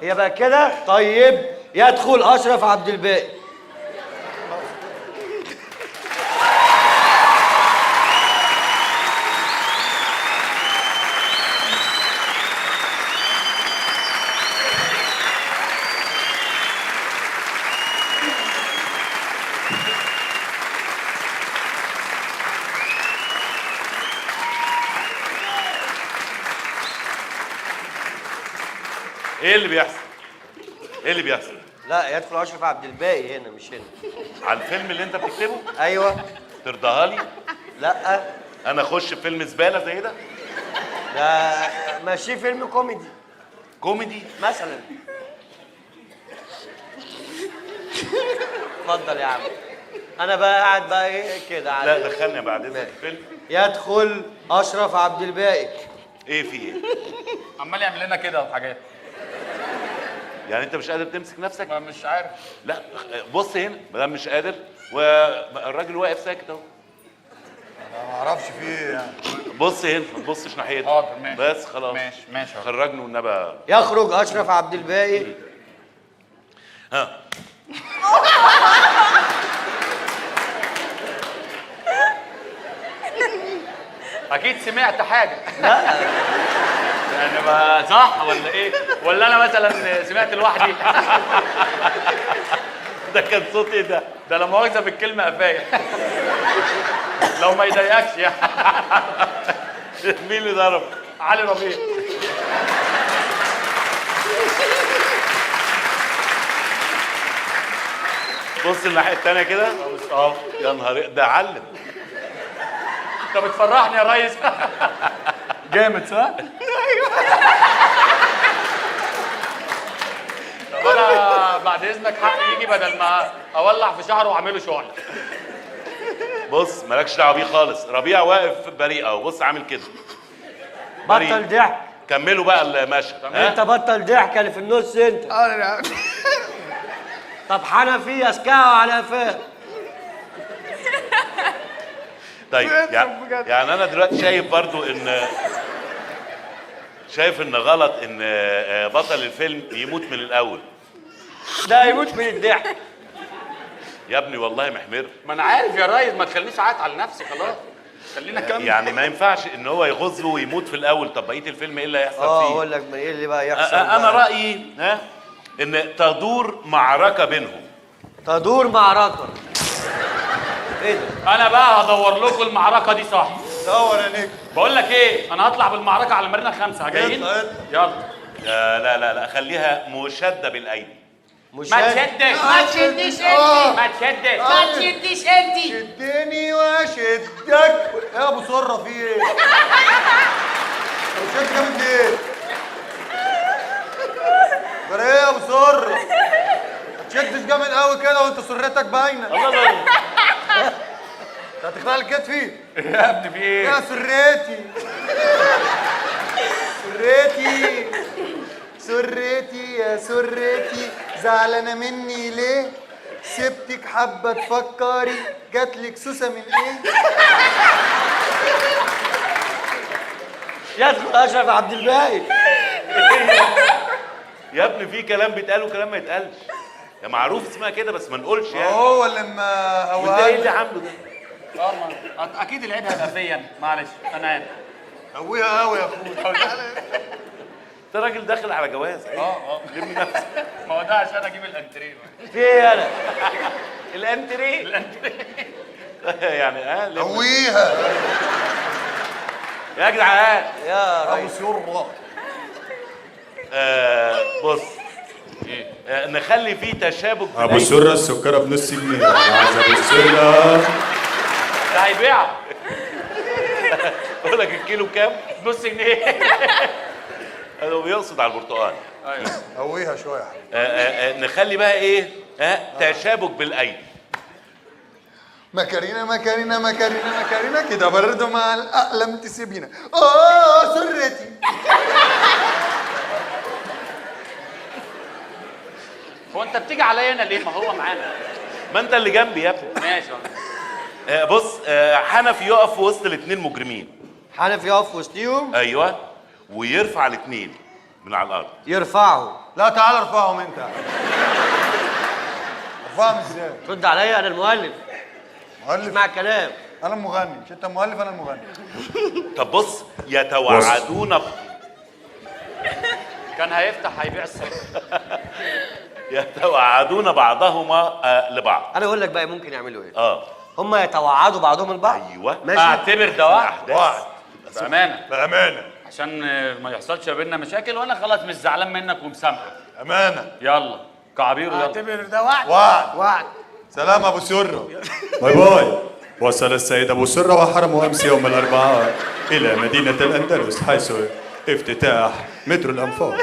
هي بقى كده. طيب يدخل اشرف عبد الباقي. ايه اللي بيحصل؟ ايه اللي بيحصل؟ لا، يدخل اشرف عبد الباقي هنا مش هنا. على الفيلم اللي انت بتكتبه؟ ايوه. ترضاها لي؟ لا. انا اخش في فيلم زباله زي ده؟ ده ماشي فيلم كوميدي كوميدي؟ مثلا. اتفضل يا عم. انا بقى قاعد بقى ايه كده. لا دخلني بعد اذنك الفيلم. يدخل اشرف عبد الباقي. ايه في ايه؟ عمال يعمل لنا كده وحاجات. يعني انت مش قادر تمسك نفسك؟ ما مش عارف. لا بص هنا، ما دام مش قادر والراجل واقف ساكت اهو. ما اعرفش في ايه يعني. بص هنا، ما تبصش ناحيته. حاضر ماشي. بس خلاص. ماشي ماشي. خرجني والنبي. يخرج اشرف عبد الباقي. ها. اكيد سمعت حاجه. لا يعني ما صح ولا ايه؟ ولا انا مثلا سمعت لوحدي؟ ده كان صوت ايه ده؟ ده لا مؤاخذه بالكلمه قفايه. لو ما يضايقكش يعني. مين اللي ضرب؟ علي ربيع. بص الناحيه الثانيه كده. اهو. يا نهار ده علم. انت بتفرحني يا ريس. جامد صح؟ طب انا بعد اذنك حقي يجي بدل ما اولع في شعره واعمله شعله. بص مالكش دعوه بيه خالص. ربيع واقف بريء اهو. بص عامل كده. بطل ضحك. كملوا بقى المشهد. انت بطل ضحك اللي في النص انت. طب حنفي يسكعوا على قفاه. طيب يعني انا دلوقتي شايف برضو ان غلط ان بطل الفيلم يموت من الاول. ده يموت من الضحك. يا ابني والله محمر. ما انا عارف يا ريس، ما تخلينيش اعيط على نفسي خلاص. خلينا نكمل. يعني ما ينفعش ان هو يغزه ويموت في الاول. طب بقيه الفيلم ايه اللي هيحصل فيه؟ اقول لك ايه اللي بقى يحصل. انا رايي ان تدور معركه بينهم. تدور معركه. ايه ده؟ انا بقى هدور لكم المعركه دي صح. دور يا نجم. بقول لك ايه، انا هطلع بالمعركه على مارينا 5. جايين؟ يلا. لا لا لا خليها مشاده بالايدي. ما تشدش. ما تشدش انت. ما تشدش. ما تشدش انت. شدني واشدك. ايه يا ابو سره في ايه؟ ابو شد جامد ليه؟ جرى ايه يا ابو سره؟ ما تشدش جامد قوي كده وانت سرتك باينه. الله انت هتخلع لي كتفي؟ يا ابني في ايه؟ يا سرتي. سرتي. سرتي يا سرتي، زعلانه مني ليه؟ سبتك حبه تفكري، جاتلك سوسه من ايه؟ يدخل اشرف عبد الباقي. يا ابني في كلام بيتقال وكلام ما يتقالش. يا معروف اسمها كده بس ما نقولش يعني. هو لما وانت ايه اللي عامله ده؟ اكيد العيب هيبقى فيا انا. معلش انا عارف. قويها قوي يا اخويا. انت راجل داخل على جواز. لم نفسك. ما هو ده عشان اجيب الانتريه. في ايه انا؟ الانتريه. يعني قويها يا جدعان. يا ابو ريس. سره. بص نخلي فيه تشابك. ابو سره السكره بنص جنيه. انا عايز ابو سره. ده هيبيع. بقول لك الكيلو كام؟ نص جنيه. هو بيقصد على البرتقال. ايوه. قويها شويه يا حبيبي. نخلي بقى ايه؟ تشابك بالايدي. مكارينا مكارينا مكارينا مكارينا كده برضه مع الاقلام تسيبينا. سرتي. هو انت بتيجي عليا انا ليه؟ ما هو معانا. ما انت اللي جنبي يا ابني. ماشي. بص حنفي يقف في وسط الاثنين مجرمين. حنفي يقف وسطيهم. ايوه. ويرفع الاثنين من على الارض. يرفعه. لا تعال ارفعهم انت. ارفعهم ازاي؟ رد عليا، انا المؤلف. مؤلف؟ اسمع الكلام. انا المغني، مش انت المؤلف انا المغني. طب بص، يتوعدون كان هيفتح هيبيع السر. يتوعدون بعضهما لبعض. انا اقول لك بقى ممكن يعملوا ايه. هم يتوعدوا بعضهم البعض. ايوه ماشي. اعتبر ده وعد وعد بامانه بامانه. عشان ما يحصلش بيننا مشاكل، وانا خلاص مش زعلان منك ومسامحك. امانه. يلا كعبير يلا. اعتبر ده وعد. وعد. وعد. سلام ابو سره. باي باي. وصل السيد أبو سرة وحرمه أمس يوم الأربعاء إلى مدينة الأندلس حيث افتتاح مترو الأنفاق.